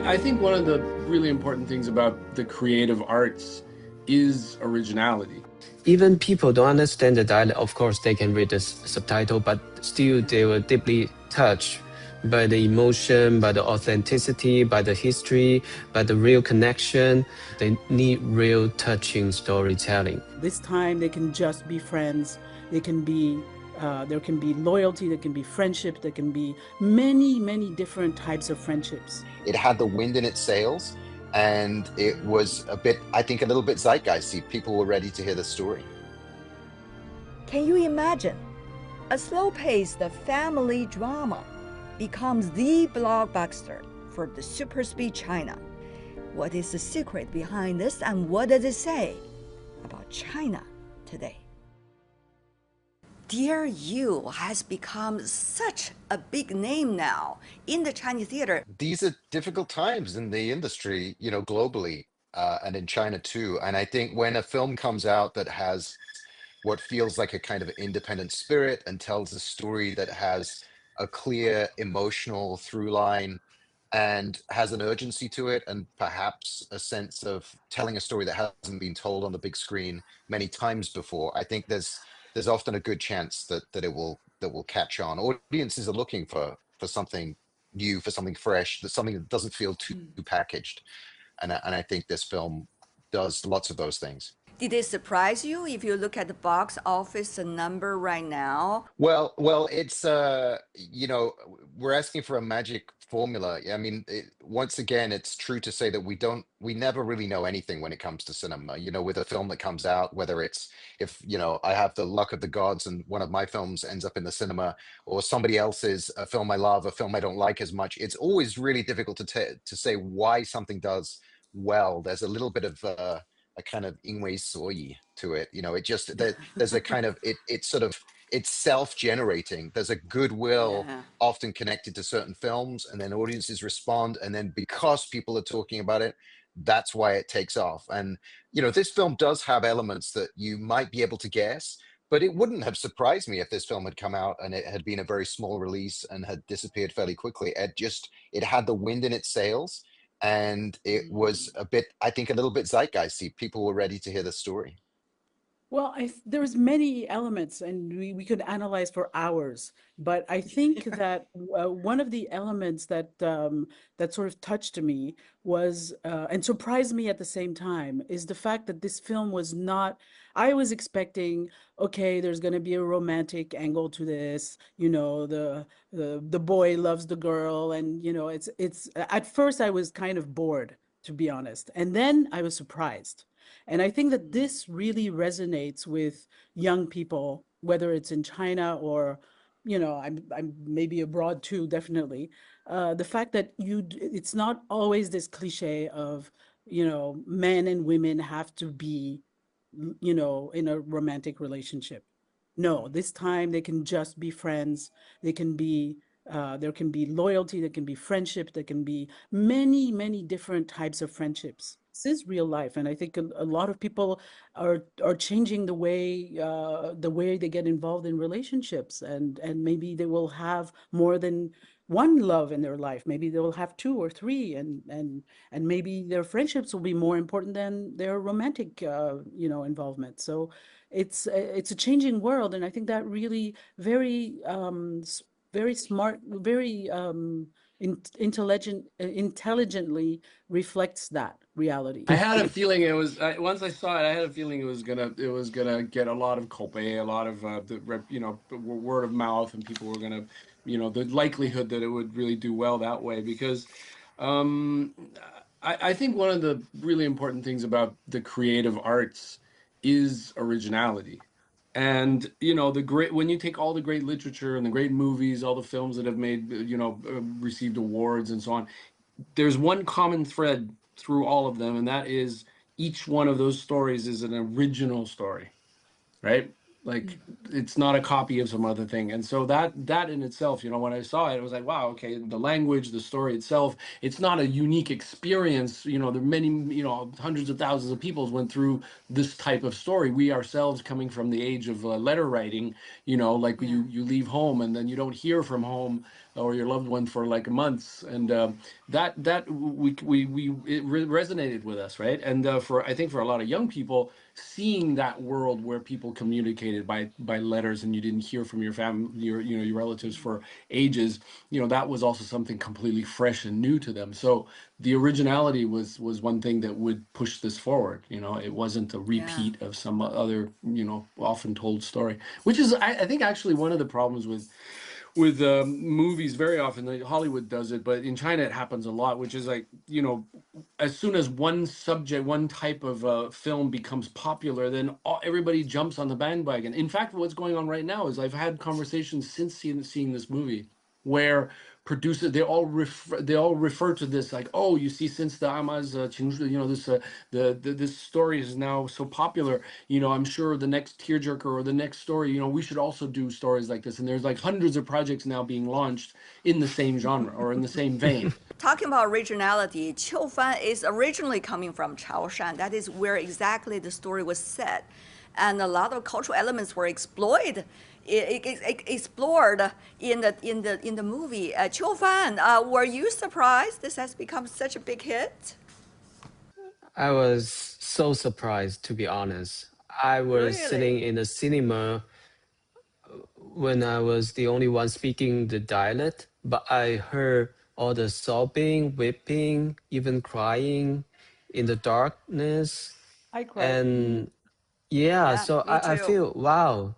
I think one of the really important things about the creative arts is originality. Even people don't understand the dialect, of course, they can read the subtitle, but still they were deeply touched by the emotion, by the authenticity, by the history, by the real connection. They need real touching storytelling. This time they can just be friends. They can be, there can be loyalty, there can be friendship, there can be many different types of friendships. It had the wind in its sails, and it was a bit, I think, a little bit zeitgeisty. People were ready to hear the story. Can you imagine? A slow-paced family drama becomes the blockbuster for the super speed China. What is the secret behind this, and what does it say about China today? Dear You has become such a big name now in the Chinese theater. These are difficult times in the industry, globally, and in China too. And I think when a film comes out that has what feels like a kind of independent spirit and tells a story that has a clear emotional through line and has an urgency to it, and perhaps a sense of telling a story that hasn't been told on the big screen many times before, I think there's often a good chance that it will catch on. Audiences are looking for something new, for something fresh, something that doesn't feel too packaged. And I think this film does lots of those things. Did it surprise you if you look at the box office number right now? Well, it's we're asking for a magic formula. I mean, once again, it's true to say that we never really know anything when it comes to cinema. With a film that comes out, whether it's if I have the luck of the gods and one of my films ends up in the cinema, or somebody else's a film I love, a film I don't like as much. It's always really difficult to say why something does well. There's a little bit of a kind of 因为所以 to it. There's a kind of it's self-generating. There's a goodwill often connected to certain films, and then audiences respond, and then because people are talking about it, that's why it takes off. And this film does have elements that you might be able to guess, but it wouldn't have surprised me if this film had come out and it had been a very small release and had disappeared fairly quickly. It had the wind in its sails, and it was a bit, I think, a little bit zeitgeisty. People were ready to hear the story. Well, there's many elements, and we could analyze for hours. But I think that one of the elements that that sort of touched me was and surprised me at the same time is the fact that this film was not. I was expecting, okay, there's going to be a romantic angle to this. The boy loves the girl, and it's. At first, I was kind of bored, to be honest, and then I was surprised. And I think that this really resonates with young people, whether it's in China or, I'm maybe abroad too, definitely. The fact that it's not always this cliche of, men and women have to be, in a romantic relationship. No, this time they can just be friends. They can be, there can be loyalty, there can be friendship, there can be many different types of friendships. This is real life, and I think a lot of people are changing the way they get involved in relationships, and maybe they will have more than one love in their life. Maybe they will have two or three, and maybe their friendships will be more important than their romantic involvement. So it's a changing world, and I think that really very smart, very intelligently reflects that reality. I had a feeling once I saw it, I had a feeling it was gonna get a lot of a lot of word of mouth, and people were gonna, the likelihood that it would really do well that way, because I think one of the really important things about the creative arts is originality. And when you take all the great literature and the great movies, all the films that have made received awards and so on, there's one common thread through all of them, and that is each one of those stories is an original story, right? Like it's not a copy of some other thing. And so that in itself, when I saw it, it was like, wow, okay, the language, the story itself, it's not a unique experience. There are many, hundreds of thousands of people went through this type of story. We ourselves, coming from the age of letter writing, like Yeah. you leave home and then you don't hear from home or your loved one for like months. And that we it resonated with us, right? And for I think for a lot of young people, seeing that world where people communicated by letters and you didn't hear from your family, your relatives for ages, that was also something completely fresh and new to them. So the originality was one thing that would push this forward. It wasn't a Yeah. repeat of some other often told story, which is I think actually one of the problems with movies. Very often like Hollywood does it, but in China it happens a lot, which is like, as soon as one subject, one type of film becomes popular, then everybody jumps on the bandwagon. In fact, what's going on right now is I've had conversations since seeing this movie where producers, they all refer to this like, oh, you see, since the Amaz this this story is now so popular, I'm sure the next tearjerker or the next story, we should also do stories like this. And there's like hundreds of projects now being launched in the same genre or in the same vein. Talking about originality, Qiu Fan is originally coming from Chaoshan. That is where exactly the story was set. And a lot of cultural elements were explored in the movie. Qiu Fan, were you surprised this has become such a big hit? I was so surprised, to be honest. I was sitting Really? in the cinema when I was the only one speaking the dialect, but I heard all the sobbing, weeping, even crying in the darkness. I cried. And yeah, Yeah, so me I too. feel, wow,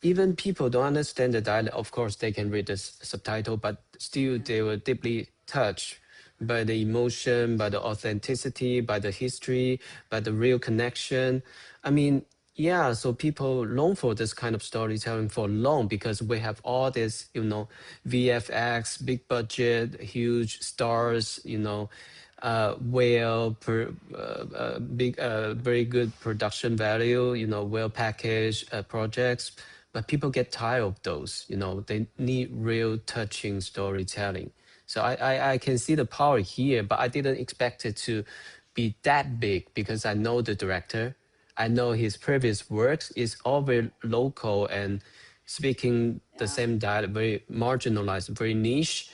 even people don't understand the dialect. Of course, they can read the subtitle, but still they were deeply touched by the emotion, by the authenticity, by the history, by the real connection. I mean, yeah, so people long for this kind of storytelling for long because we have all this, VFX, big budget, huge stars, big, very good production value, well packaged projects. But people get tired of those, they need real touching storytelling. So I can see the power here, but I didn't expect it to be that big because I know the director. I know his previous works is all very local and speaking the Yeah. same dialect, very marginalized, very niche.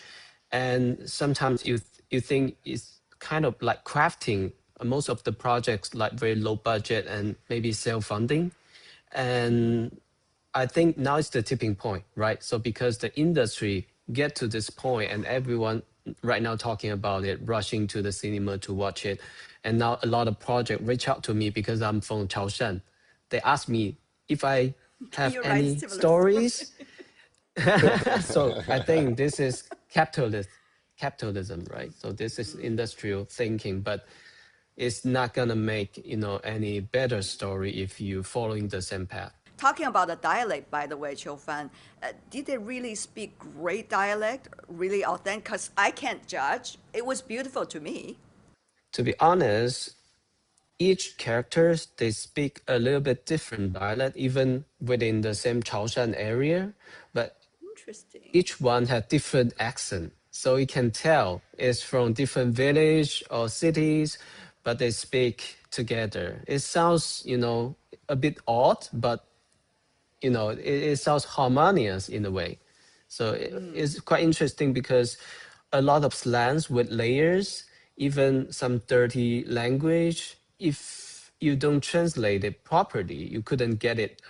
And sometimes you think it's kind of like crafting. Most of the projects like very low budget and maybe self-funding. And I think now is the tipping point, right? So because the industry get to this point and everyone right now talking about it, rushing to the cinema to watch it. And now a lot of project reach out to me because I'm from Chaoshan. They ask me if I Can have you write any similar story? stories. So I think this is capitalism, right? So this is industrial thinking, but it's not gonna make any better story if you following the same path. Talking about the dialect, by the way, Qiu Fan, did they really speak great dialect, really authentic? Because I can't judge. It was beautiful to me. To be honest, each characters they speak a little bit different dialect, even within the same Chaoshan area, but Interesting. each one had different accent. So you can tell it's from different village or cities, but they speak together. It sounds, a bit odd, but it sounds harmonious in a way. So it's quite interesting because a lot of slangs with layers, even some dirty language. If you don't translate it properly, you couldn't get it.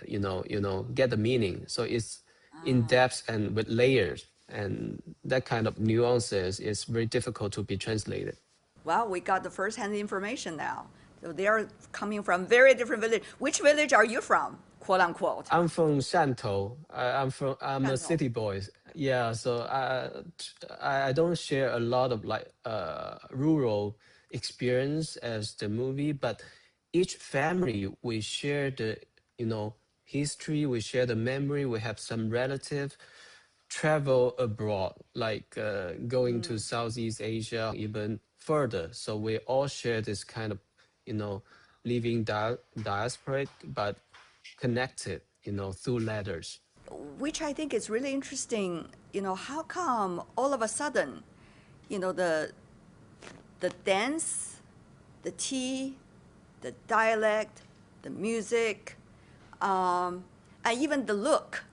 Get the meaning. So it's in Ah. depth and with layers, and that kind of nuances is very difficult to be translated. Well, we got the first-hand information now. So they are coming from very different village. Which village are you from, quote unquote? I'm from Shantou. I'm a Shantou. city boy. Yeah, so I don't share a lot of like rural experience as the movie, but each family we share the history, we share the memory. We have some relative travel abroad, like going to Southeast Asia, even further. So we all share this kind of, you know, living diasporic, but connected. through letters. Which I think is really interesting. How come all of a sudden, the dance, the tea, the dialect, the music, and even the look,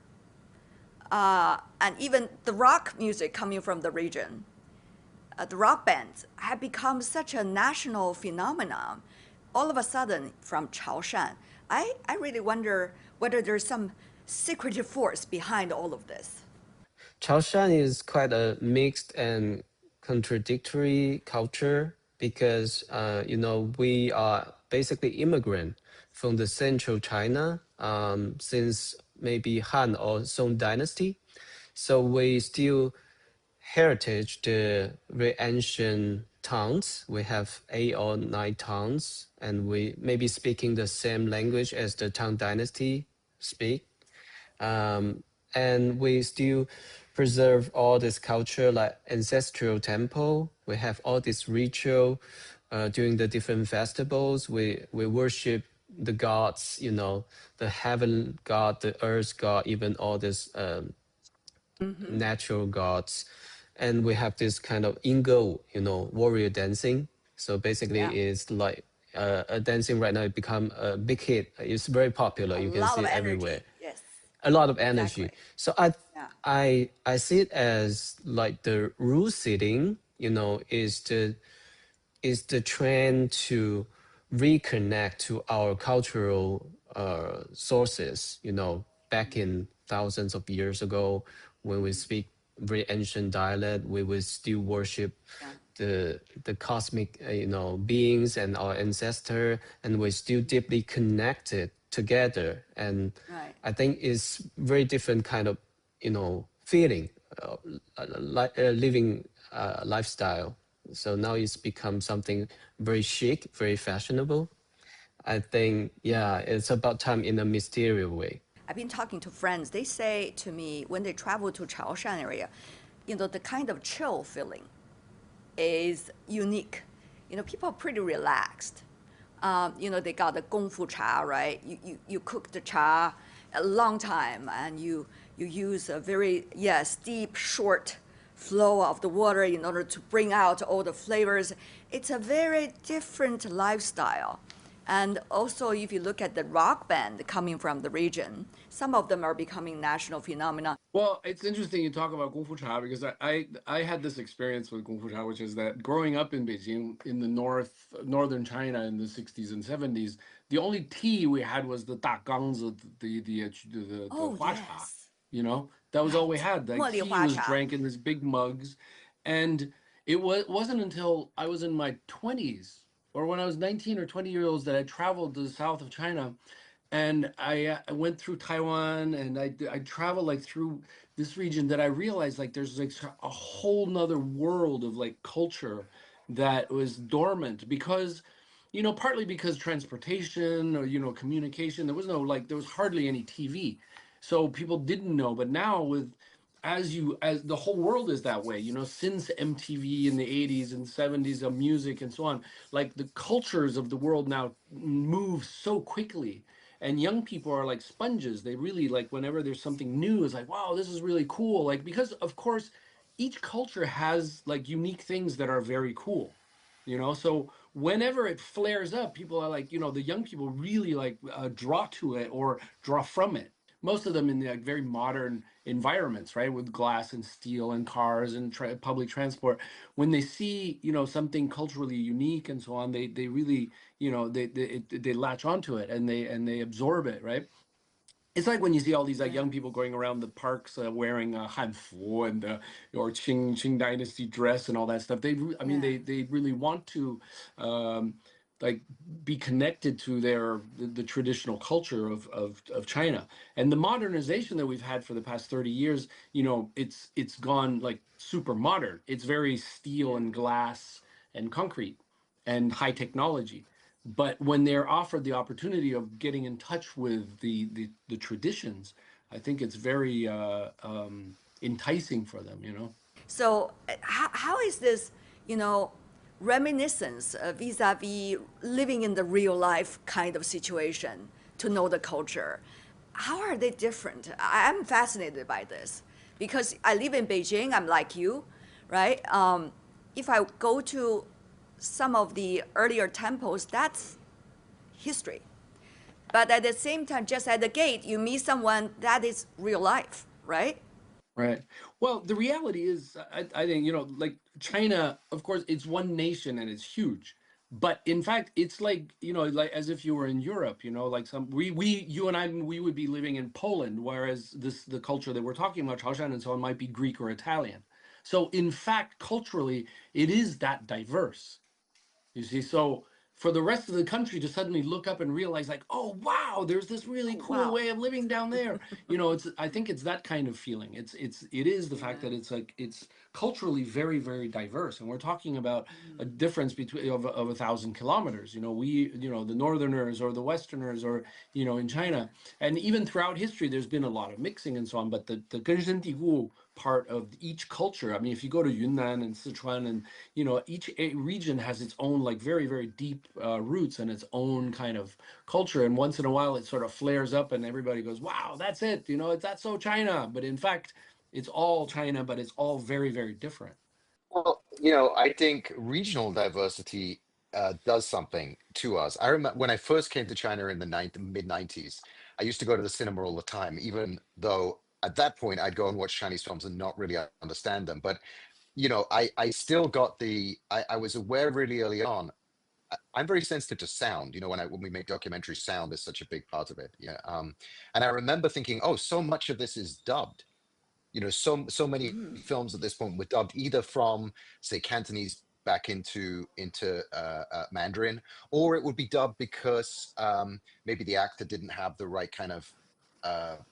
and even the rock music coming from the region, the rock bands have become such a national phenomenon all of a sudden from Chaoshan. I really wonder whether there's some secretive force behind all of this. Chaoshan is quite a mixed and contradictory culture because we are basically immigrant from the central China since maybe Han or Song dynasty. So we still heritage the very ancient towns. We have 8 or 9 towns, and we maybe speaking the same language as the Tang dynasty speak. um, and we still preserve all this culture like ancestral temple. We have all this ritual during the different festivals. We worship the gods, the heaven god, the earth god, even all this natural gods. And we have this kind of ingo, warrior dancing. So basically Yeah, it's like a dancing right now, it become a big hit. It's very popular, a you can lot see of it everywhere. energy. Yes, A lot of exactly. energy. So I Yeah, I I see it as like the rule setting, is the trend to reconnect to our cultural sources. Back in thousands of years ago, when we speak very ancient dialect, we would still worship yeah, the cosmic beings and our ancestor, and we're still deeply connected together. And right. I think it's very different kind of feeling, like living lifestyle. So now it's become something very chic, very fashionable. I think, yeah, it's about time in a mysterious way. I've been talking to friends. They say to me when they travel to Chaoshan area, the kind of chill feeling is unique. People are pretty relaxed. They got the gong fu cha, right? You cook the cha a long time, and you use a very steep, short flow of the water in order to bring out all the flavors. It's a very different lifestyle. And also, if you look at the rock band coming from the region, some of them are becoming national phenomena. Well, it's interesting you talk about Kung Fu Cha because I had this experience with Kung Fu Cha, which is that growing up in Beijing, in the northern China in the 60s and 70s, the only tea we had was the da gangs, the Oh, hua cha. yes, That was all we right. had. Like 茉莉 tea 花 was 茶. drank in these big mugs, and wasn't until I was in my 20s or when I was 19 or 20 years old that I traveled to the south of China, and I went through Taiwan, and I traveled like through this region, that I realized like there's like a whole nother world of like culture that was dormant because partly because transportation or communication, there was hardly any TV, so people didn't know. But now, with as the whole world is that way, since MTV in the 80s and 70s of music and so on, like the cultures of the world now move so quickly, and young people are like sponges. They really like whenever there's something new, it's like, wow, this is really cool, like because of course each culture has like unique things that are very cool. So whenever it flares up, people are like, the young people really like draw to it or draw from it. Most of them in the like very modern environments, right, with glass and steel and cars and public transport. When they see, something culturally unique and so on, they really, they latch onto it, and they absorb it, right? It's like when you see all these like Yeah, young people going around the parks wearing hanfu and or Qing Dynasty dress and all that stuff. I mean, yeah, they really want to um, like be connected to the traditional culture of China. And the modernization that we've had for the past 30 years, it's gone like super modern. It's very steel yeah. and glass and concrete and high technology. But when they're offered the opportunity of getting in touch with the traditions, I think it's very enticing for them. So, how is this, reminiscence vis-a-vis living in the real life kind of situation to know the culture? how are they different? I'm fascinated by this because I live in Beijing. I'm like you, right? If I go to some of the earlier temples, that's history. But at the same time, just at the gate, you meet someone that is real life, right? Right. Well, the reality is, I think, like China, of course, it's one nation and it's huge. But in fact, it's like, like as if you were in Europe, like you and I, we would be living in Poland, whereas the culture that we're talking about, Chaoshan and so on, might be Greek or Italian. So in fact, culturally, it is that diverse. You see, so for the rest of the country to suddenly look up and realize, like, oh wow, there's this really Oh, cool wow. way of living down there. I think it's that kind of feeling. It is the fact Yeah. that it's culturally very, very diverse, and we're talking about a Mm. difference between of 1,000 kilometers. The Northerners or the Westerners, or in China, and even throughout history, there's been a lot of mixing and so on. But the Genshen part of each culture. I mean, if you go to Yunnan and Sichuan, and each region has its own, like, very, very deep roots and its own kind of culture. And once in a while, it sort of flares up, and everybody goes, "Wow, that's it! That's so China." But in fact, it's all China, but it's all very, very different. Well, I think regional diversity does something to us. I remember when I first came to China in the mid 90s, I used to go to the cinema all the time, even though at that point I'd go and watch Chinese films and not really understand them. But, I still got I was aware really early on. I'm very sensitive to sound. When we make documentaries, sound is such a big part of it. Yeah. And I remember thinking, oh, so much of this is dubbed. So many Mm. films at this point were dubbed either from, say, Cantonese back into Mandarin, or it would be dubbed because maybe the actor didn't have the right kind of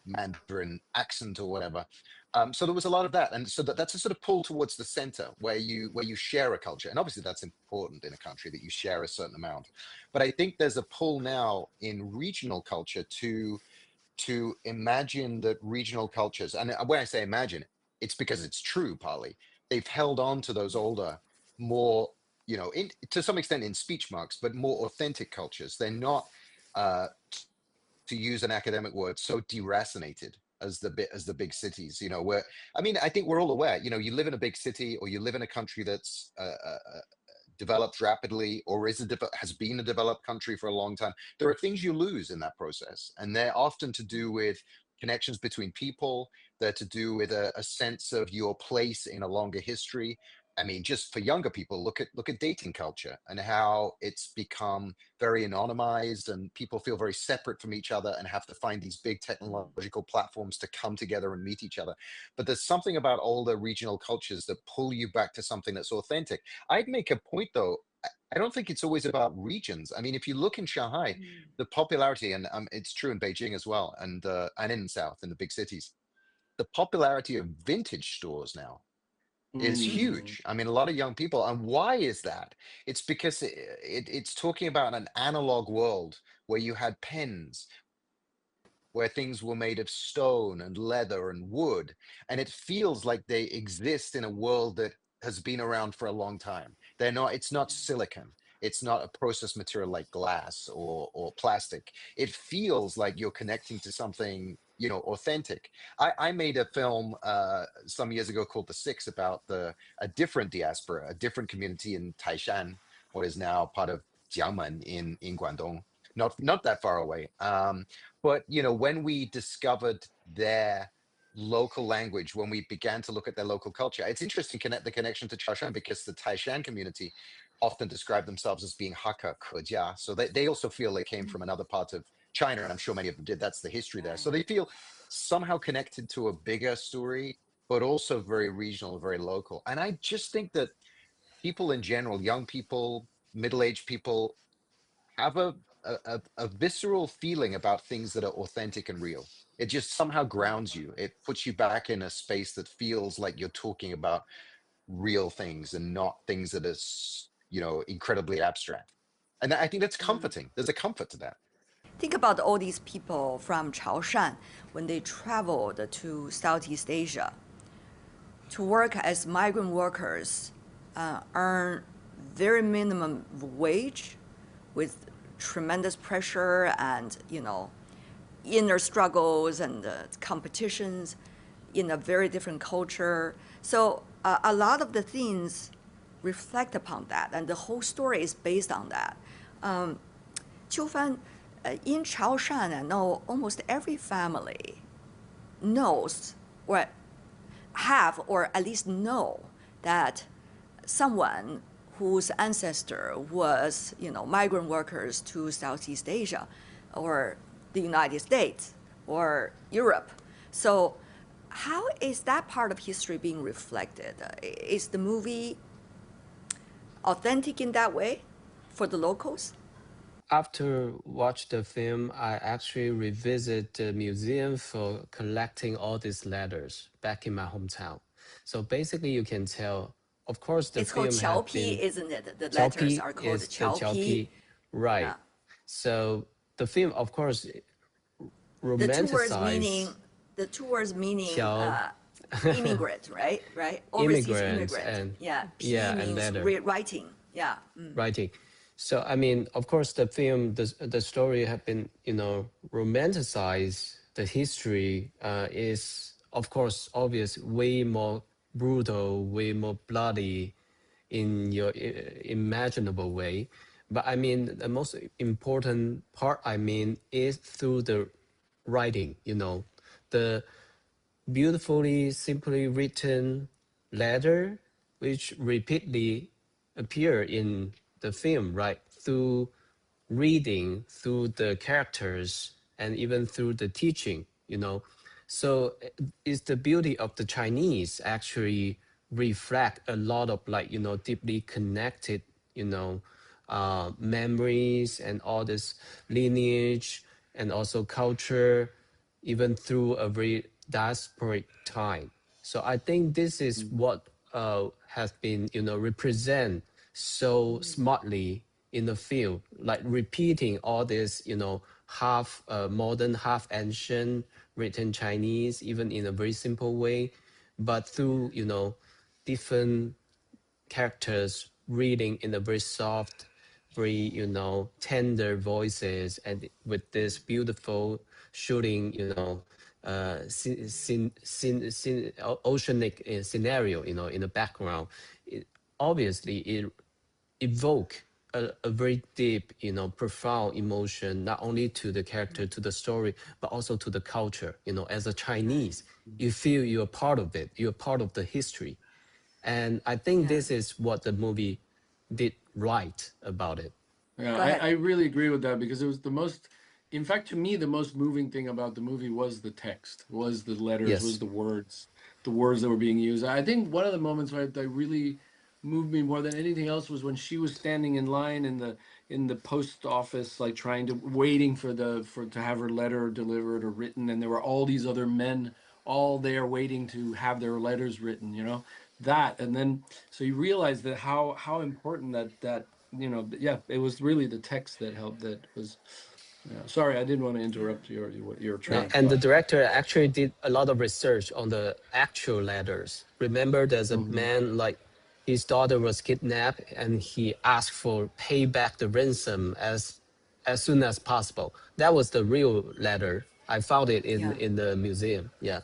Mandarin accent or whatever. So there was a lot of that, and so that's a sort of pull towards the center where you share a culture, and obviously that's important in a country that you share a certain amount. But I think there's a pull now in regional culture to imagine that regional cultures, and when I say imagine, it's because it's true, partly. They've held on to those older, more, to some extent in speech marks, but more authentic cultures. They're not, uh, to use an academic word, so deracinated as the big cities. Where I mean, I think we're all aware. You live in a big city, or you live in a country that's develops rapidly, or has been a developed country for a long time, there are things you lose in that process, and they're often to do with connections between people. They're to do with a sense of your place in a longer history. I mean, just for younger people, look at dating culture and how it's become very anonymized, and people feel very separate from each other and have to find these big Mm. technological platforms to come together and meet each other. But there's something about older regional cultures that pull you back to something that's authentic. I'd make a point though. I don't think it's always about regions. I mean, if you look in Shanghai, Mm. the popularity, and it's true in Beijing as well, and in the South, in the big cities, the popularity of vintage stores now is Mm. Mm. huge. I mean, a lot of young people. And why is that? It's because it's talking about an analog world where you had pens, where things were made of stone and leather and wood. And it feels like they exist in a world that has been around for a long time. It's not silicon. It's not a processed material like glass or plastic. It feels like you're connecting to something, authentic. I made a film some years ago called The Six about a different diaspora, a different community in Taishan, what is now part of Jiangmen in Guangdong, not that far away. But when we discovered their local language, when we began to look at their local culture, it's interesting connect the connection to Chaoshan, because the Taishan community often describe themselves as being Hakka Kejia. So they also feel they came from another part of China, and I'm sure many of them did. That's the history there. So Right. they feel somehow connected to a bigger story, but also very regional, very local. And I just think that people in general, young people, middle-aged people, have a visceral feeling about things that are authentic and real. It just somehow grounds you. It puts you back in a space that feels like you're talking about real things and not things that are, incredibly abstract. And I think that's Mm. comforting. There's a comfort to that. Think about all these people from Chaoshan when they traveled to Southeast Asia to work as migrant workers, earn very minimum wage with tremendous pressure and inner struggles and competitions in a very different culture. So a lot of the themes reflect upon that, and the whole story is based on that. Qiufan, in Chaoshan, I know almost every family knows or have or at least know that someone whose ancestor was, migrant workers to Southeast Asia or the United States or Europe. So how is that part of history being reflected? Is the movie authentic in that way for the locals? After watch the film, I actually revisit the museum for collecting all these letters back in my hometown. So basically, you can tell. Of course, the It's called film have Qiaopi, been isn't it? The letters Chaopi are called is the Qiaopi. Chaopi, right? Yeah. So the film, of course, The two words meaning, romanticize the two words meaning Xiao immigrant, right? Right? Overseas immigrants immigrant. and Yeah. P yeah, and means letter writing. Yeah. writing. So I mean, of course, the film, the story have been, romanticized. The history is, of course, obvious, way more brutal, way more bloody, in your imaginable way. But I mean, the most important part, I mean, is through the writing. The beautifully, simply written letter, which repeatedly appear in the film, right? Through reading, through the characters, and even through the teaching. So it's the beauty of the Chinese actually reflect a lot of, like, deeply connected, you know, memories and all this lineage and also culture, even through a very diasporic time. So I think this is what has been, represent so smartly in the field, like repeating all this, half modern, half ancient written Chinese, even in a very simple way, but through, different characters reading in a very soft, very, tender voices, and with this beautiful shooting, oceanic scenario, in the background. Obviously, it evoke a very deep, profound emotion, not only to the character, to the story, but also to the culture. As a Right. Chinese, you feel you're part of it, you're part of the history. And I think Yeah. this is what the movie did right about it. Yeah, Go ahead. I really agree with that because it was the most, in fact, to me, the most moving thing about the movie was the text, was the letters, was Yes. the words that were being used. I think one of the moments that really moved me more than anything else was when she was standing in line in the post office, like trying to waiting for to have her letter delivered or written, and there were all these other men all there waiting to have their letters written. That, and then so you realize that how important yeah, it was really the text that helped. That was, yeah. Sorry, I didn't want to Yeah. interrupt your train No, of and the thought. director actually did a lot of research on the actual letters. Remember, there's a Hmm. man, like, his daughter was kidnapped, and he asked for pay back the ransom as soon as possible. That was the real letter. I found it in Yeah. in the museum. Yeah,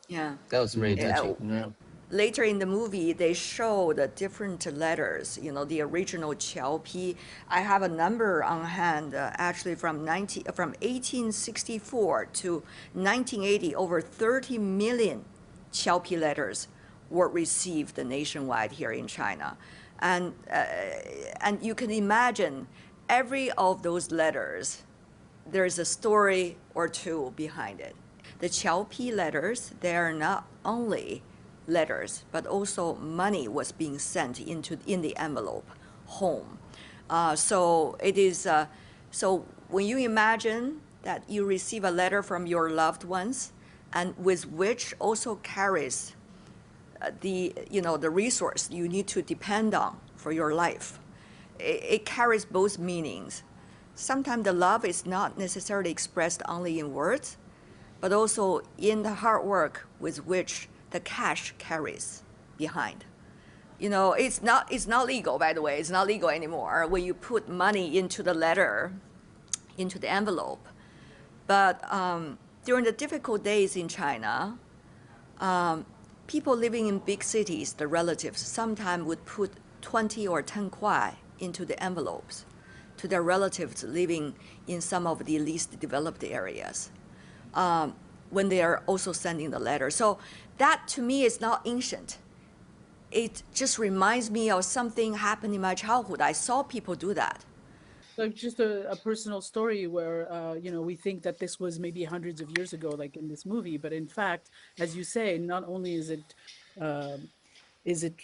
Yeah. that was very touching. Yeah. Later in the movie, they show the different letters, the original Qiaopi. I have a number on hand, actually from 1864 to 1980, over 30 million Qiaopi letters were received nationwide here in China. And you can imagine every of those letters, there's a story or two behind it. The Qiaopi letters, they are not only letters, but also money was being sent in the envelope home. So it is. So when you imagine that you receive a letter from your loved ones, and with which also carries the resource you need to depend on for your life, it carries both meanings. Sometimes the love is not necessarily expressed only in words, but also in the hard work with which the cash carries behind. It's not legal, by the way. It's not legal anymore when you put money into the letter, into the envelope. But during the difficult days in China, people living in big cities, the relatives, sometimes would put 20 or 10 kwai into the envelopes to their relatives living in some of the least developed areas when they are also sending the letter. So that to me is not ancient. It just reminds me of something happened in my childhood. I saw people do that. So just a personal story where we think that this was maybe hundreds of years ago, like in this movie, but in fact, as you say, not only um is it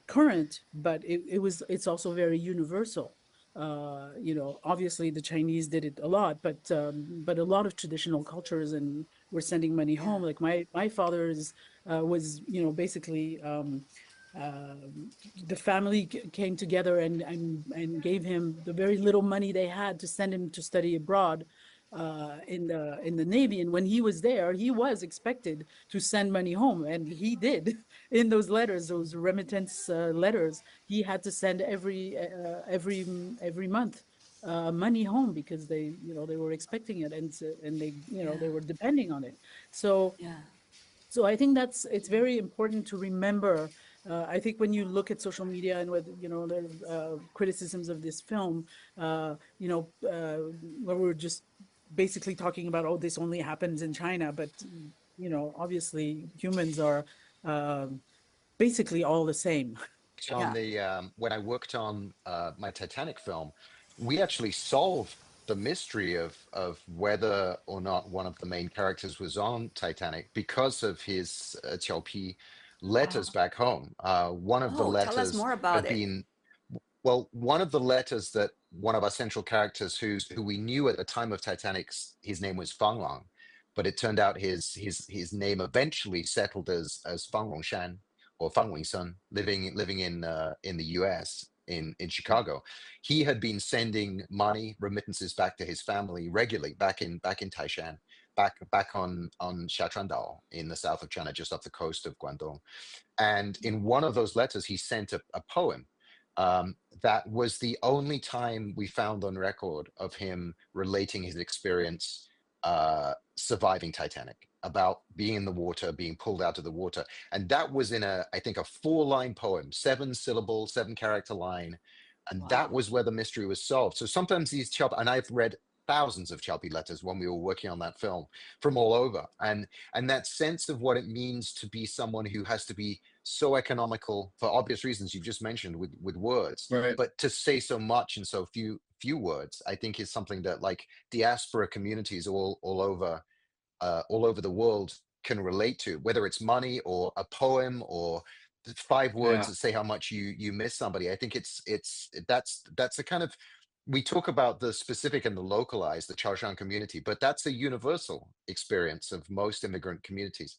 current, but it's also very universal. Obviously the Chinese did it a lot, but a lot of traditional cultures and were sending money Yeah. home. Like my father's was basically. The family came together and gave him the very little money they had to send him to study abroad in the Navy. And when he was there, he was expected to send money home, and he did. In those letters, those remittance letters, he had to send every month money home because they were expecting it, and they Yeah. were depending on it. So Yeah. so I think it's very important to remember. I think when you look at social media and with the criticisms of this film, where we're just basically talking about, oh, this only happens in China, but obviously humans are basically all the same. On Yeah. the when I worked on my Titanic film, we actually solved the mystery of whether or not one of the main characters was on Titanic because of his Qiao Pi letters back home. One of the Oh, tell us letters more about had it. been well, one of the letters that one of our central characters, who we knew at the time of Titanic's, his name was Fang Lang, but it turned out his name eventually settled as Fang Rongshan or Fang Wingsun, living in the U.S. in Chicago. He had been sending money remittances back to his family regularly back in Taishan, back on Xiachuandao in the south of China, just off the coast of Guangdong. And in one of those letters, he sent a poem. That was the only time we found on record of him relating his experience surviving Titanic, about being in the water, being pulled out of the water. And that was in I think, a 4-line poem, 7 syllable, 7-character line. And that Wow. was where the mystery was solved. So sometimes these Chelp, and I've read thousands of Chelpy letters when we were working on that film from all over. And that sense of what it means to be someone who has to be so economical for obvious reasons you've just mentioned with words, Right. but to say so much in so few words, I think is something that, like, diaspora communities all over the world can relate to, whether it's money or a poem or 5 words Yeah. that say how much you miss somebody. I think that's a kind of, we talk about the specific and the localized, the Chaoshan community, but that's a universal experience of most immigrant communities.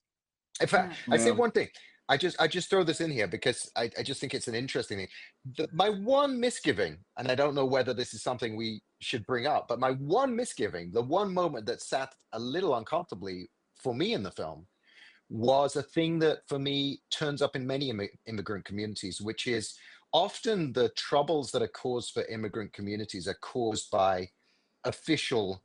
In fact, Yeah. I say Yeah. one thing. I just throw this in here because I just think it's an interesting thing. My one misgiving, and I don't know whether this is something we should bring up, but my one misgiving, the one moment that sat a little uncomfortably for me in the film, was a thing that for me turns up in many immigrant communities, which is often the troubles that are caused for immigrant communities are caused by official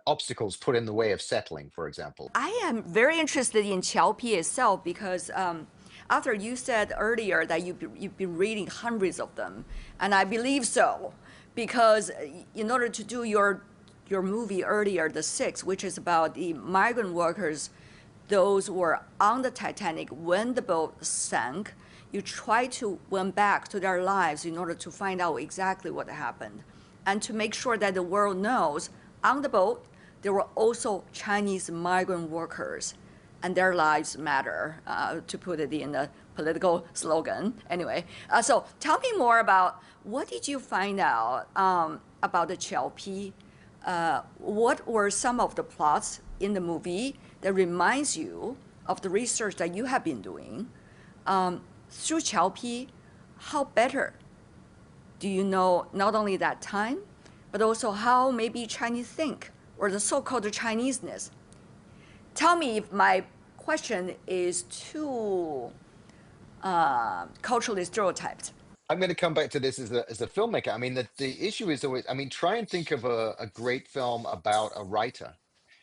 obstacles put in the way of settling, for example. I am very interested in Qiaopi itself because after you said earlier that you've been reading hundreds of them, and I believe so, because in order to do your movie earlier, The Six, which is about the migrant workers, those who were on the Titanic when the boat sank, you try to went back to their lives in order to find out exactly what happened, and to make sure that the world knows on the boat there were also Chinese migrant workers, and their lives matter, to put it in a political slogan. Anyway, so tell me more about what did you find out about the Qiaopi? What were some of the plots in the movie that reminds you of the research that you have been doing? Through Qiaopi, how better do you know not only that time, but also how maybe Chinese think, or the so-called Chineseness? Tell me if my question is too culturally stereotyped. I'm going to come back to this as a filmmaker. I mean, the issue is always, I mean, try and think of a great film about a writer.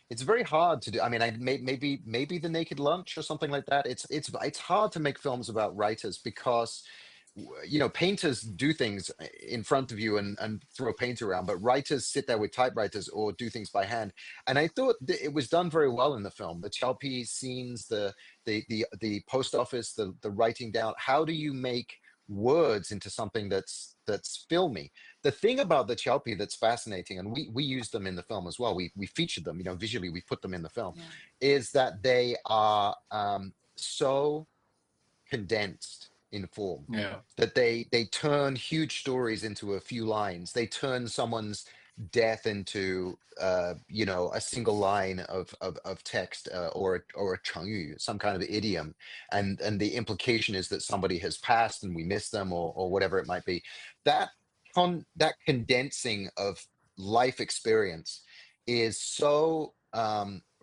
It's very hard to do. I mean, maybe The Naked Lunch or something like that. It's hard to make films about writers because painters do things in front of you and throw paint around, but writers sit there with typewriters or do things by hand. And I thought that it was done very well in the film. The Chalpi scenes, the post office, the writing down. How do you make words into something that's filmy? The thing about the Chalpi that's fascinating, and we use them in the film as well. We featured them, visually we put them in the film, Yeah. is that they are so condensed in form Yeah. that they turn huge stories into a few lines. They turn someone's death into a single line of text, or a chengyu, some kind of idiom, and the implication is that somebody has passed and we miss them, or whatever it might be. That that condensing of life experience is so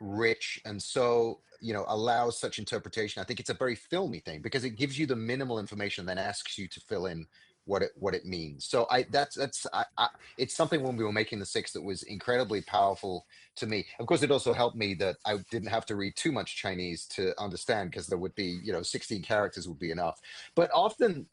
rich, and so allows such interpretation. I think it's a very filmy thing because it gives you the minimal information, then asks you to fill in what it means. So it's something when we were making the six that was incredibly powerful to me. Of course, it also helped me that I didn't have to read too much Chinese to understand, because there would be 16 characters would be enough. But often,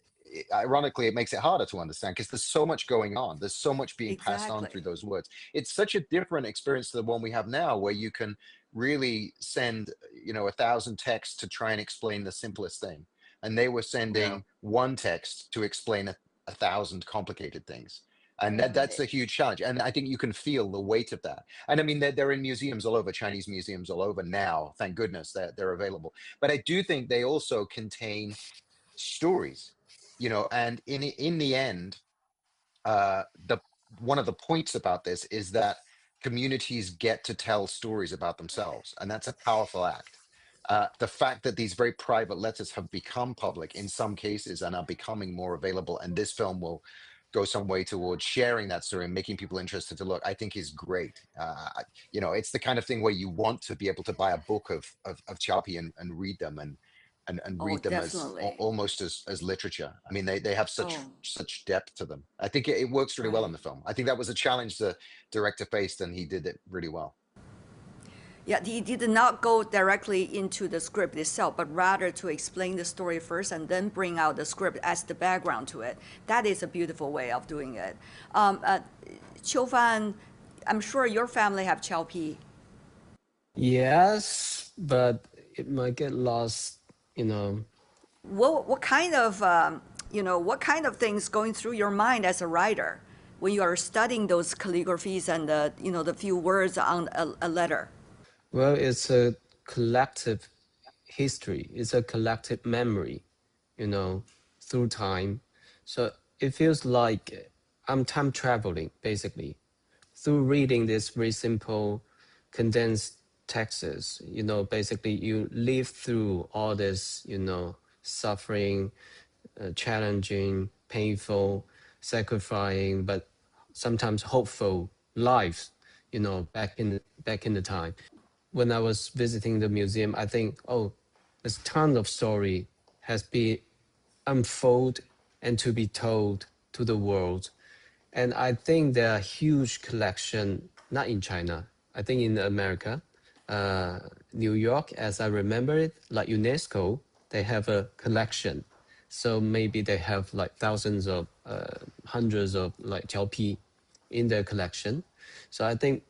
ironically, it makes it harder to understand because there's so much going on. There's so much being passed on through Exactly. those words. It's such a different experience to the one we have now, where you can really send 1,000 texts to try and explain the simplest thing, and they were Yeah. sending one text to explain 1,000 complicated things. And Yeah. that's a huge challenge, and I think you can feel the weight of that. And I mean, they're in museums all over, Chinese museums all over now, thank goodness they're available. But I do think they also contain stories, and in the end, the one of the points about this is that communities get to tell stories about themselves, and that's a powerful act. The fact that these very private letters have become public in some cases and are becoming more available, and this film will go some way towards sharing that story and making people interested to look, I think is great. It's the kind of thing where you want to be able to buy a book of Chapi and read them, and Oh, read them as definitely. almost as literature. I mean, they have Oh, such depth to them. I think it works really well in right. the film. I think that was a challenge the director faced, and he did it really well. Yeah, he did not go directly into the script itself, but rather to explain the story first and then bring out the script as the background to it. That is a beautiful way of doing it. Qiu Fan, I'm sure your family have Chao Pi. Yes, but it might get lost, you know. What kind of what kind of things going through your mind as a writer when you are studying those calligraphies and the few words on a letter? Well, it's a collective history, it's a collective memory, you know, through time. So it feels like I'm time traveling, basically, through reading this very simple, condensed texts. Basically, you live through all this, suffering, challenging, painful, sacrificing, but sometimes hopeful lives, back in the time. When I was visiting the museum, I think, oh, there's ton of story has been unfold and to be told to the world. And I think there are huge collection, not in China, I think in America, New York, as I remember it, like UNESCO, they have a collection. So maybe they have like thousands of, hundreds of like Xiaopi in their collection. So I think,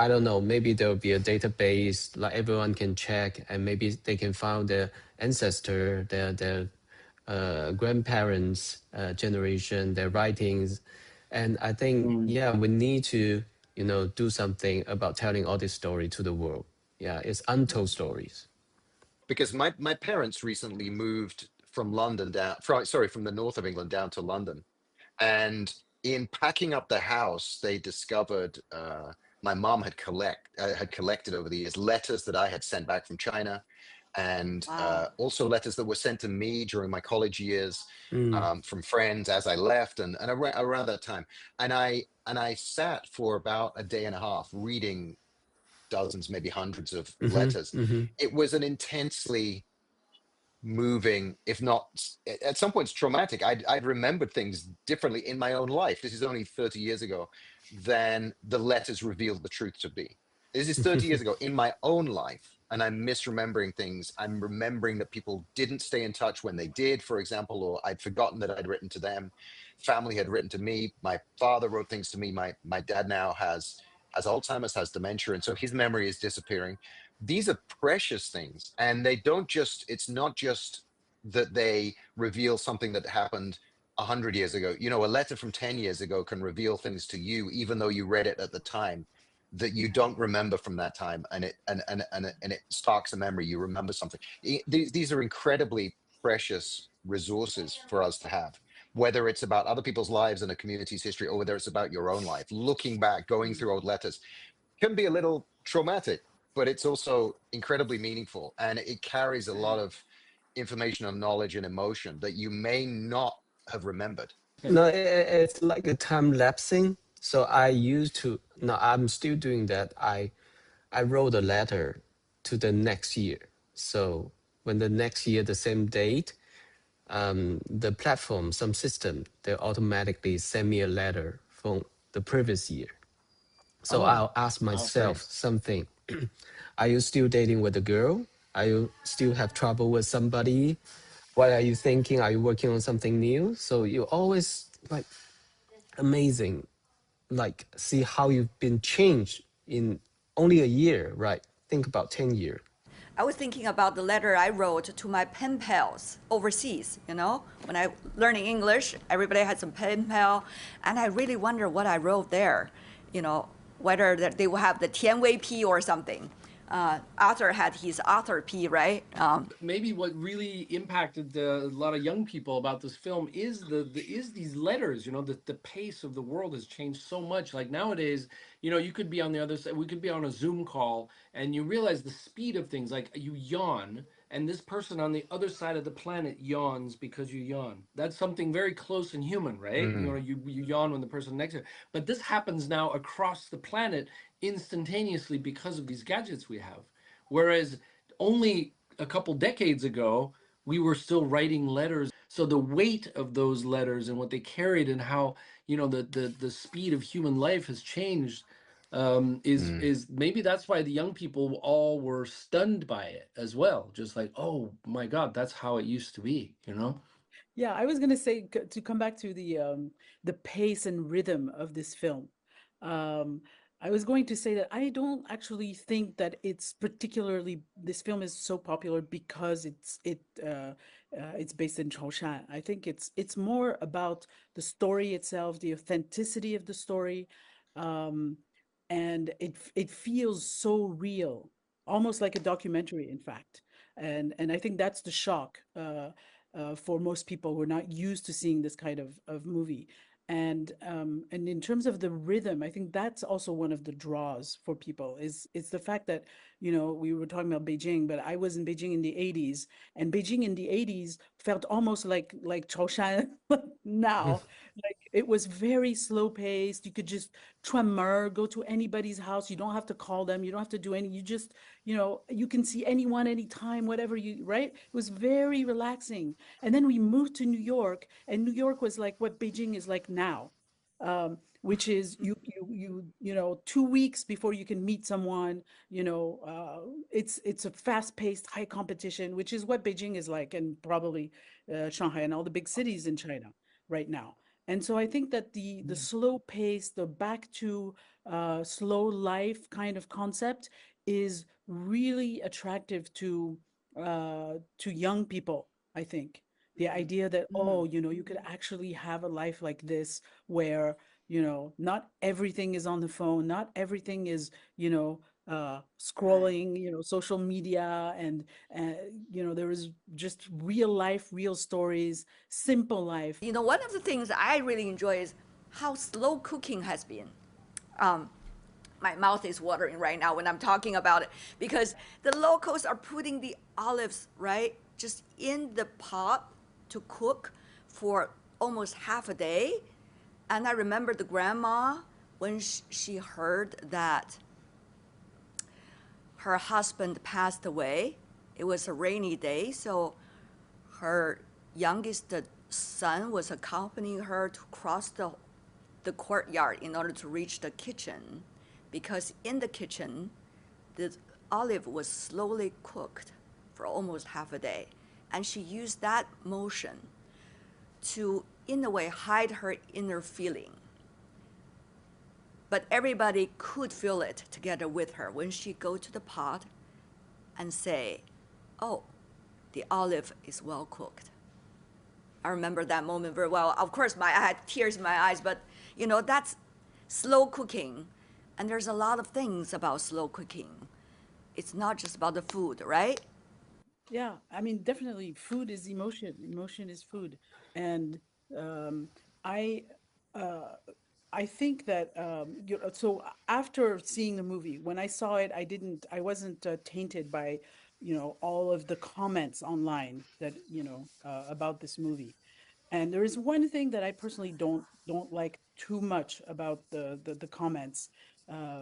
I don't know, maybe there will be a database like everyone can check, and maybe they can find their ancestor, their grandparents' generation, their writings. And I think, Mm. yeah, we need to, do something about telling all this story to the world. Yeah, it's untold stories. Because my parents recently moved from London from the north of England down to London. And in packing up the house, they discovered my mom had collected over the years letters that I had sent back from China, and Wow. also letters that were sent to me during my college years, Mm, from friends as I left, and around that time. And I sat for about a day and a half reading dozens, maybe hundreds of mm-hmm, letters. mm-hmm, It was an intensely moving, if not at some points traumatic. I'd remembered things differently in my own life. This is only 30 years ago than the letters revealed the truth to be. This is 30 years ago in my own life, and I'm misremembering things. I'm remembering that people didn't stay in touch when they did, for example, or I'd forgotten that I'd written to them. Family had written to me. My father wrote things to me. My dad now has Alzheimer's, has dementia, and so his memory is disappearing. These are precious things, and they don't just, it's not just that they reveal something that happened 100 years ago. You know, a letter from 10 years ago can reveal things to you even though you read it at the time that you don't remember from that time, and it sparks a memory. You remember something. These are incredibly precious resources for us to have, whether it's about other people's lives and a community's history, or whether it's about your own life. Looking back, going through old letters can be a little traumatic, but it's also incredibly meaningful, and it carries a lot of information and knowledge and emotion that you may not have remembered. No, it's like a time lapsing. So I used to, no, I'm still doing that. I wrote a letter to the next year. So when the next year, the same date, the platform, some system, they automatically send me a letter from the previous year. So Oh, I'll ask wow, myself thanks. something. Are you still dating with a girl? Are you still have trouble with somebody? What are you thinking? Are you working on something new? So you always like amazing, like see how you've been changed in only a year, right? Think about 10 years. I was thinking about the letter I wrote to my pen pals overseas. When I learning English, everybody had some pen pal, and I really wonder what I wrote there. You know, whether that they will have the Tianwei P or something. Arthur had his Arthur P, right? Maybe what really impacted a lot of young people about this film is is these letters. You know, the pace of the world has changed so much. Like nowadays, you know, you could be on the other side, we could be on a Zoom call, and you realize the speed of things. Like you yawn, and this person on the other side of the planet yawns because you yawn. That's something very close and human, right? You know, Mm, you yawn when the person next to you. But this happens now across the planet instantaneously because of these gadgets we have. Whereas only a couple decades ago, we were still writing letters. So the weight of those letters and what they carried and how, you know, the speed of human life has changed, mm. is maybe that's why the young people all were stunned by it as well. Just like, oh my God, that's how it used to be, you know? Yeah, I was gonna say to come back to the pace and rhythm of this film. Um, I was going to say that I don't actually think that it's particularly this film is so popular because it's based in Chaoshan. I think it's more about the story itself, the authenticity of the story, um, and it feels so real, almost like a documentary, in fact. And I think that's the shock. For most people who are not used to seeing this kind of movie. And in terms of the rhythm, I think that's also one of the draws for people is it's the fact that, we were talking about Beijing, but I was in Beijing in the 80s, and Beijing in the 80s felt almost like Chaoshan now. Like it was very slow paced. You could just go to anybody's house. You don't have to call them. You don't have to do any. You just, you can see anyone anytime, whatever right? It was very relaxing. And then we moved to New York, and New York was like what Beijing is like now, which is 2 weeks before you can meet someone. It's a fast-paced, high competition, which is what Beijing is like, and probably Shanghai and all the big cities in China right now. And so I think that the slow pace, the back to slow life kind of concept is really attractive to young people, I think. The idea that, oh, you could actually have a life like this where, not everything is on the phone, not everything is, scrolling, social media, and there is just real life, real stories, simple life. One of the things I really enjoy is how slow cooking has been. Um, my mouth is watering right now when I'm talking about it because the locals are putting the olives, right, just in the pot to cook for almost half a day. And I remember the grandma when she heard that her husband passed away. It was a rainy day, so her youngest son was accompanying her to cross the courtyard in order to reach the kitchen, because in the kitchen, the olive was slowly cooked for almost half a day. And she used that motion to, in a way, hide her inner feeling. But everybody could feel it together with her when she go to the pot and say, oh, the olive is well cooked. I remember that moment very well. Of course, I had tears in my eyes, but that's slow cooking. And there's a lot of things about slow cooking. It's not just about the food, right? Yeah, I mean, definitely food is emotion. Emotion is food. And um, I uh, I think that so after seeing the movie, when I saw it, I wasn't tainted by, all of the comments online that, about this movie. And there is one thing that I personally don't like too much about the comments,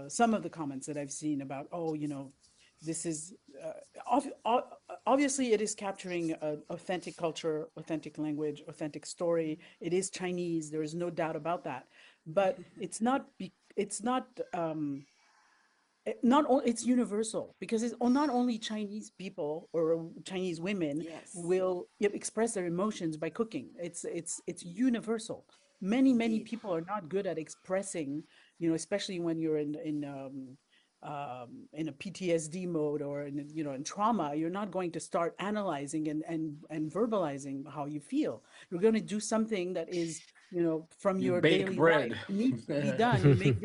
some of the comments that I've seen about, oh, this is obviously it is capturing authentic culture, authentic language, authentic story. It is Chinese. There is no doubt about that. But it's not it's universal because it's not only Chinese people or Chinese women Yes, will express their emotions by cooking. It's universal. Many indeed. people are not good at expressing, especially when you're in a PTSD mode or in trauma. You're not going to start analyzing and verbalizing how you feel. You're going to do something that is, from You your bake daily life, bread. needs to be done.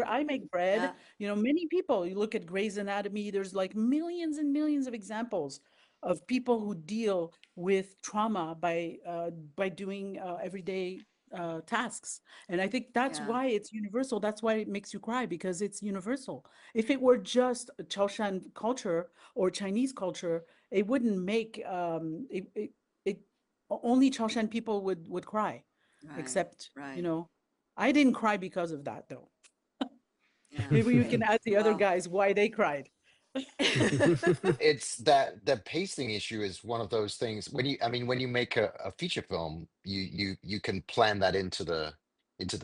I make bread. Yeah, Many people, you look at Grey's Anatomy, there's like millions and millions of examples of people who deal with trauma by doing everyday tasks. And I think that's yeah, why it's universal. That's why it makes you cry, because it's universal. If it were just Chaoshan culture or Chinese culture, it wouldn't make it only Chaoshan people would cry. right, Except, right. I didn't cry because of that though. Yeah. Maybe we can ask the other Well, guys why they cried. It's that the pacing issue is one of those things when I mean, when you make a feature film, you can plan that into the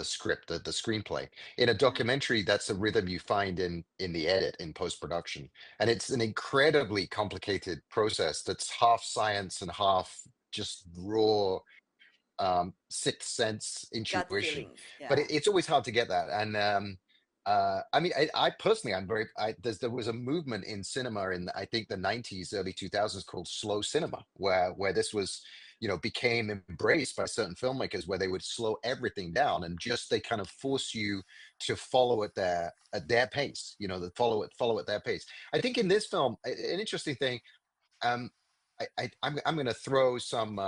script, the screenplay. In a yeah, documentary, that's a rhythm you find in the edit, in post-production. And it's an incredibly complicated process that's half science and half just raw sixth sense gut intuition. feelings. But Yeah, it's always hard to get that. And I mean, I personally, there was a movement in cinema in I think the 90s, early 2000s called slow cinema, where this was, became embraced by certain filmmakers, where they would slow everything down and just they kind of force you to follow at their pace, follow at their pace. I think in this film, an interesting thing, um, I'm going to throw some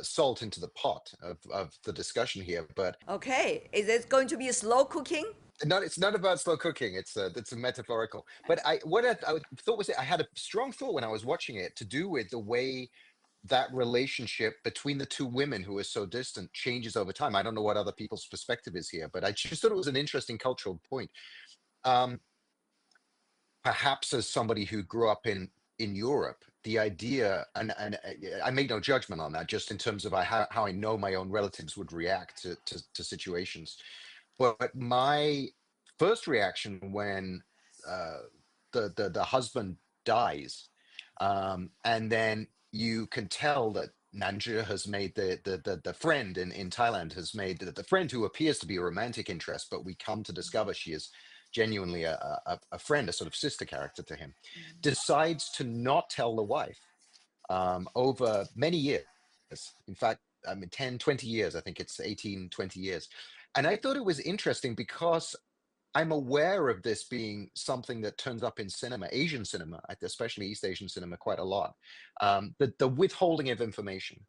salt into the pot of the discussion here, but okay. Is it going to be slow cooking? it's not about slow cooking. It's a metaphorical. But I thought was I had a strong thought when I was watching it to do with the way that relationship between the two women who are so distant changes over time. I don't know what other people's perspective is here, but I just thought it was an interesting cultural point. Um, Perhaps as somebody who grew up in Europe, the idea, and I make no judgment on that, just in terms of how I know my own relatives would react to situations. But my first reaction when uh, the husband dies, and then you can tell that Nanja has made the friend in Thailand has made the friend who appears to be a romantic interest, but we come to discover she is genuinely a friend, a sort of sister character to him, decides to not tell the wife over many years. In fact, I mean, 10, 20 years, I think it's 18, 20 years. And I thought it was interesting because I'm aware of this being something that turns up in cinema, Asian cinema, especially East Asian cinema, quite a lot. The withholding of information,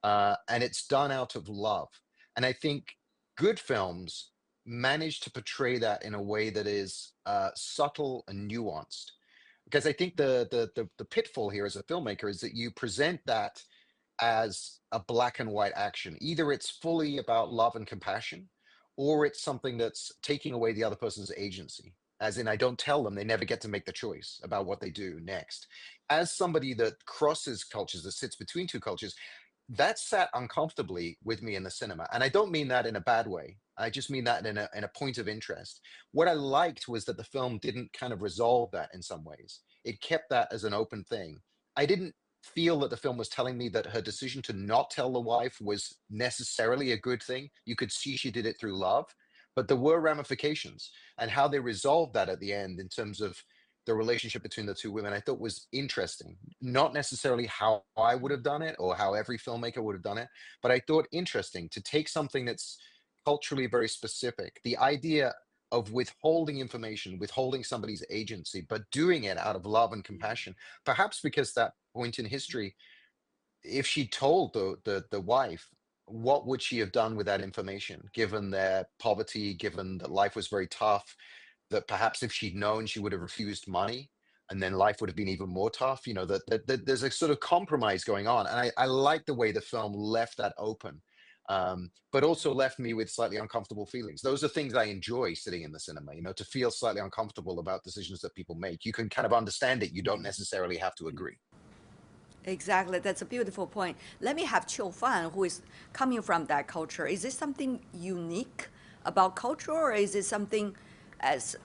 and it's done out of love. And I think good films manage to portray that in a way that is subtle and nuanced. Because I think the pitfall here as a filmmaker is that you present that as a black and white action. Either it's fully about love and compassion, or it's something that's taking away the other person's agency. as in I don't tell them, they never get to make the choice about what they do next. As somebody that crosses cultures, that sits between two cultures, that sat uncomfortably with me in the cinema. And I don't mean that in a bad way. I just mean that in a point of interest. What I liked was that the film didn't kind of resolve that in some ways. It kept that as an open thing. I didn't feel that the film was telling me that her decision to not tell the wife was necessarily a good thing. You could see she did it through love, but there were ramifications, and how they resolved that at the end in terms of the relationship between the two women, I thought was interesting. Not necessarily how I would have done it or how every filmmaker would have done it, but I thought interesting to take something that's culturally very specific. The idea of withholding information, withholding somebody's agency, but doing it out of love and compassion, perhaps because that point in history, if she told the wife, what would she have done with that information, given their poverty, given that life was very tough, that perhaps if she'd known, she would have refused money, and then life would have been even more tough. That there's a sort of compromise going on, and I like the way the film left that open, but also left me with slightly uncomfortable feelings. Those are things I enjoy sitting in the cinema, to feel slightly uncomfortable about decisions that people make. You can kind of understand it, you don't necessarily have to agree. Exactly, that's a beautiful point. Let me have Qiu Fan, who is coming from that culture. Is this something unique about culture, or is it something, as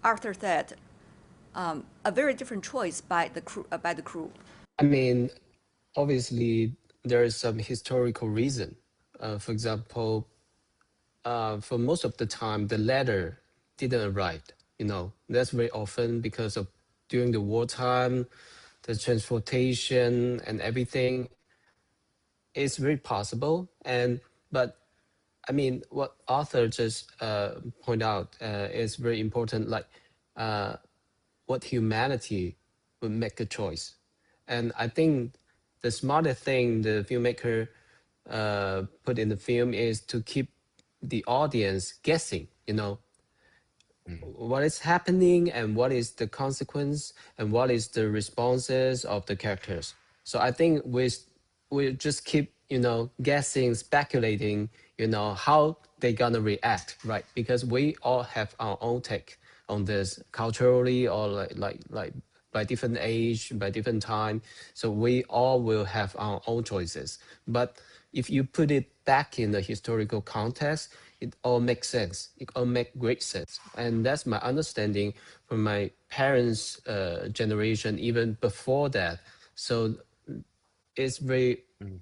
Arthur said, a very different choice by the crew? I mean, obviously, there is some historical reason. For example, for most of the time, the letter didn't arrive. That's very often because of during the wartime, the transportation and everything is very possible. But I mean, what Arthur just point out is very important. Like, what humanity would make a choice, and I think the smarter thing the filmmaker put in the film is to keep the audience guessing. Mhm. What is happening and what is the consequence and what is the responses of the characters. So I think we just keep guessing, speculating, how they gonna react, right? Because we all have our own take on this culturally, or like by different age, by different time. So we all will have our own choices. But if you put it back in the historical context, it all makes sense. It all makes great sense. And that's my understanding from my parents' generation, even before that. So it's very Mhm.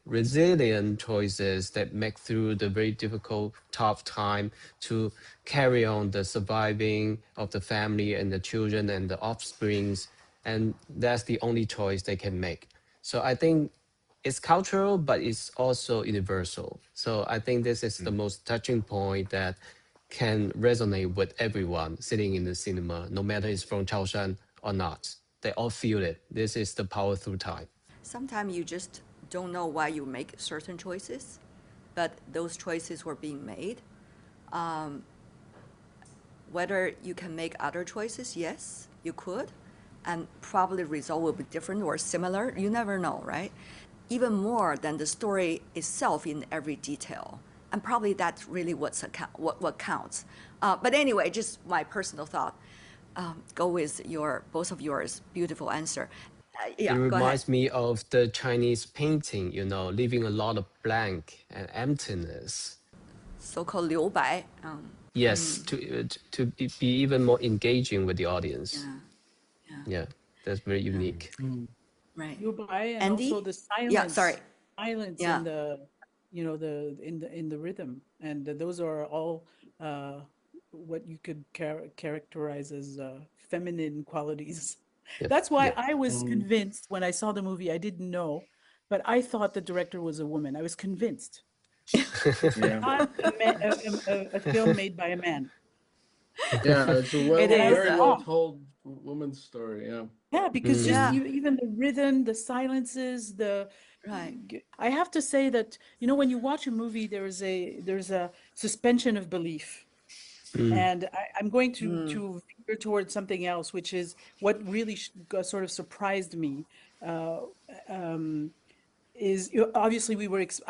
resilient choices that make through the very difficult, tough time to carry on the surviving of the family and the children and the offsprings, and that's the only choice they can make. So I think it's cultural, but it's also universal. So I think this is the Mhm. most touching point that can resonate with everyone sitting in the cinema, no matter it's from Chaoshan or not. They all feel it. This is the power through time. Sometimes you just don't know why you make certain choices, but those choices were being made. Whether you can make other choices, yes, you could, and probably the result will be different or similar. You never know, right? Even more than the story itself in every detail, and probably that's really what counts. But anyway, just my personal thought. Go with your both of yours beautiful answer. It Yeah, go ahead. reminds me of the Chinese painting, leaving a lot of blank and emptiness. So-called 留白. Yes, to be even more engaging with the audience. Yeah, yeah, Yeah, that's very yeah. unique. Mm. Right. You buy, and also Andy? the Yeah, sorry. silence in Yeah. the, in the rhythm, and those are all uh, what you could characterize as feminine qualities. Yep, That's why yep. I was Mm. convinced when I saw the movie. I didn't know, but I thought the director was a woman. I was convinced. Yeah. Not a film made by a man, Yeah, it's a It and I was is. very well wrong. told woman's story. Yeah. Yeah, because just Mm, Yeah, even the rhythm, the silences, right. I have to say that, when you watch a movie, there's a suspension of belief. mm, And I'm going Mm. to veer towards something else, which is what really sort of surprised me. Uh, um, is obviously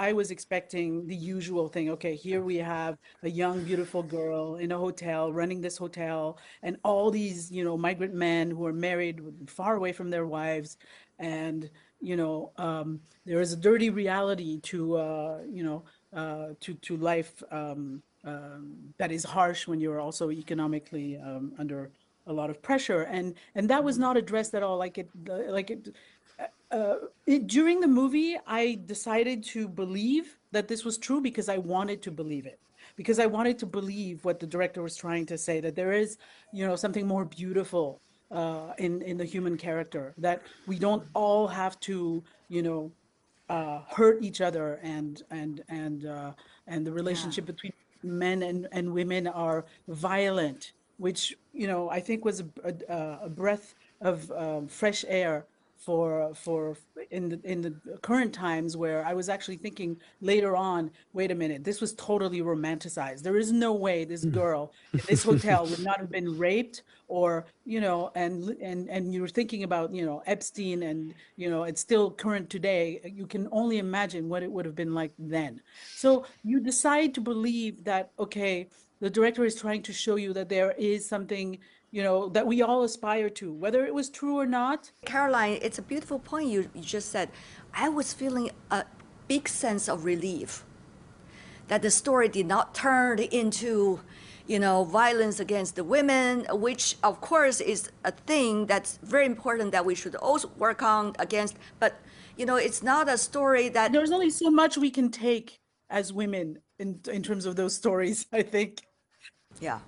I was expecting the usual thing. Okay, here we have a young, beautiful girl in a hotel running this hotel, and all these, migrant men who are married far away from their wives, and there is a dirty reality to to life that is harsh when you're also economically under a lot of pressure, and that was not addressed at all. During the movie, I decided to believe that this was true because I wanted to believe it. Because I wanted to believe what the director was trying to say, that there is, something more beautiful in the human character, that we don't all have to, hurt each other, and the Yeah. relationship between men and women are violent, which I think was a breath of fresh air for in the current times, where I was actually thinking later on, wait a minute, this was totally romanticized. There is no way this girl in this hotel would not have been raped, or and you're thinking about Epstein, and it's still current today. You can only imagine what it would have been like then. So you decide to believe that, okay, the director is trying to show you that there is something that we all aspire to, whether it was true or not. Caroline, it's a beautiful point you just said. I was feeling a big sense of relief that the story did not turn into, violence against the women, which of course is a thing that's very important that we should also work on against. But, it's not a story that, There's only so much we can take as women in terms of those stories, I think. yeah,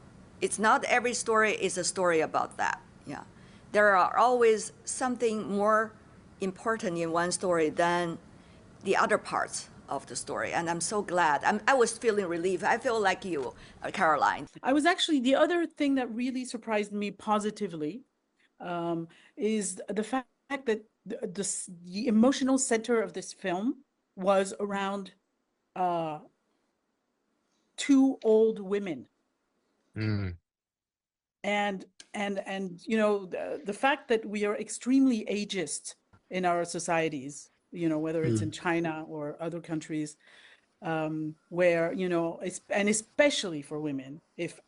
it's not every story is a story about that. Yeah. There are always something more important in one story than the other parts of the story. And I'm so glad. I was feeling relief. I feel like you, Caroline. I was actually, the other thing that really surprised me positively is the fact that the emotional center of this film was around uh, two old women. Mm, And the fact that we are extremely ageist in our societies, whether it's in China or other countries, where and especially for women, if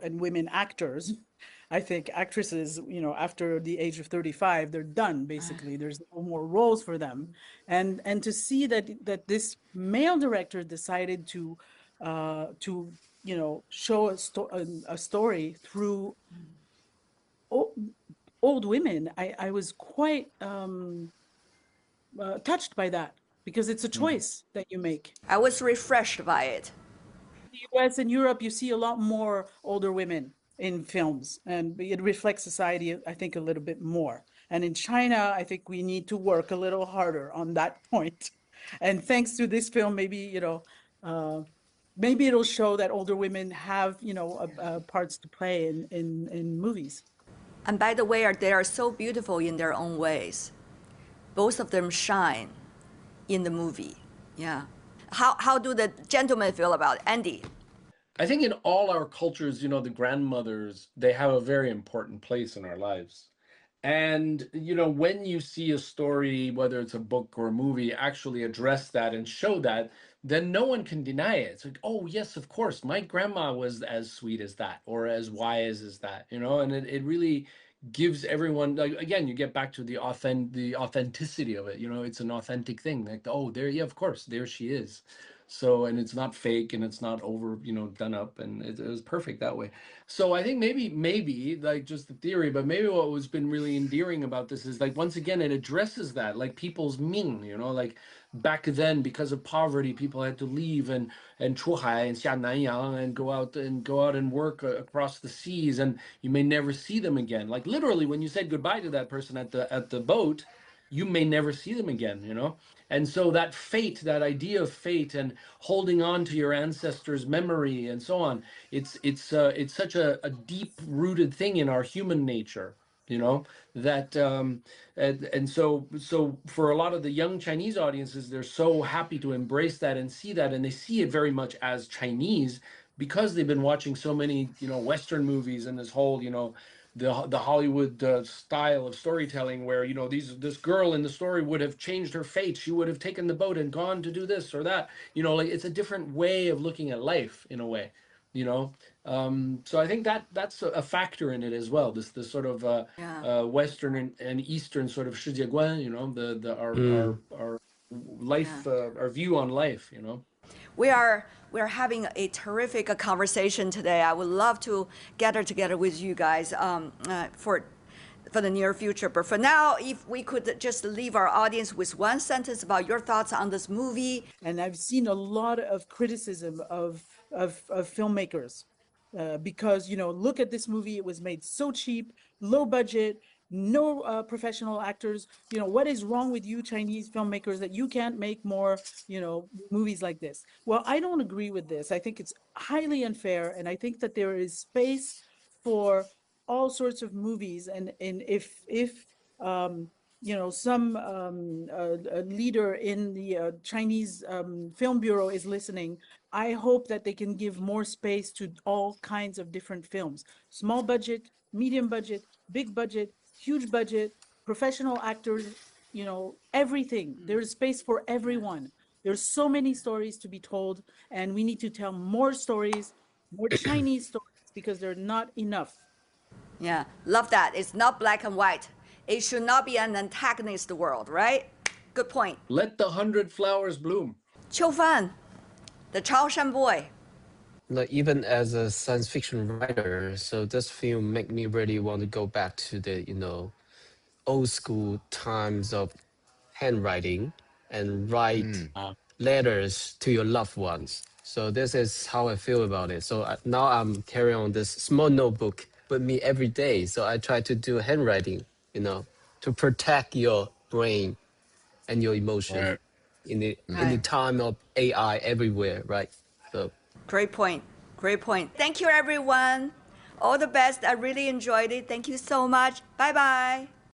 and women actors, I think actresses, after the age of 35, they're done. Basically, there's no more roles for them, and to see that this male director decided to show a story through old women, I was quite touched by that, because it's a choice that you make. I was refreshed by it. The US and Europe, you see a lot more older women in films, and it reflects society, I think, a little bit more. And in China, I think we need to work a little harder on that point. And thanks to this film, maybe, uh, maybe it'll show that older women have, parts to play in movies. And by the way, they are so beautiful in their own ways. Both of them shine in the movie. Yeah. How do the gentlemen feel about it? Andy? I think in all our cultures, the grandmothers, they have a very important place in our lives. And, when you see a story, whether it's a book or a movie, actually address that and show that, then no one can deny it. It's like, oh, yes, of course, my grandma was as sweet as that, or as wise as that, and it really gives everyone, like, again, you get back to the authenticity of it. It's an authentic thing. Like, oh, there, yeah, of course, there she is. So, and it's not fake, and it's not over, done up, and it was perfect that way. So I think maybe like, just the theory, but maybe what was been really endearing about this is, like, once again, it addresses that, like, people's ming, like back then, because of poverty, people had to leave and 出海 and 下南洋 and go out and work across the seas, and you may never see them again. Like, literally, when you said goodbye to that person at the boat, you may never see them again. And so that fate, that idea of fate, and holding on to your ancestors' memory and so on, it's such a deep rooted thing in our human nature, that and so for a lot of the young Chinese audiences, they're so happy to embrace that and see that, and they see it very much as Chinese, because they've been watching so many Western movies, and this whole the Hollywood style of storytelling, where you know this girl in the story would have changed her fate. She would have taken the boat and gone to do this or that. You know, like it's a different way of looking at life in a way. You know, so I think that's a factor in it as well. This sort of Yeah. Western and Eastern sort of 世界观, you know, the Mm. our Yeah. life, our view on life, you know. We are having a terrific conversation today. I would love to gather together with you guys for the near future. But for now, if we could just leave our audience with one sentence about your thoughts on this movie. And I've seen a lot of criticism of filmmakers because, you know, look at this movie. It was made so cheap, low budget, no professional actors. You know, what is wrong with you Chinese filmmakers that you can't make more, you know, movies like this? Well, I don't agree with this. I think it's highly unfair. And I think that there is space for all sorts of movies. And if you know, some a leader in the Chinese Film Bureau is listening, I hope that they can give more space to all kinds of different films. Small budget, medium budget, big budget, huge budget, professional actors, you know, everything. There is space for everyone. There's so many stories to be told, and we need to tell more stories, more Chinese stories, because they're not enough. Yeah, love that. It's not black and white. It should not be an antagonist world, right? Good point. Let the 100 flowers bloom. Qiu Fan, the Chaoshan boy. Like even as a science fiction writer, so this film make me really want to go back to the, you know, old school times of handwriting and write Mm. letters to your loved ones. So this is how I feel about it. So now I'm carrying on this small notebook with me every day. So I try to do handwriting, you know, to protect your brain and your emotion Right. in the Right. time of AI everywhere, right? So Great point. Great point. Thank you, everyone. All the best. I really enjoyed it. Thank you so much. Bye bye.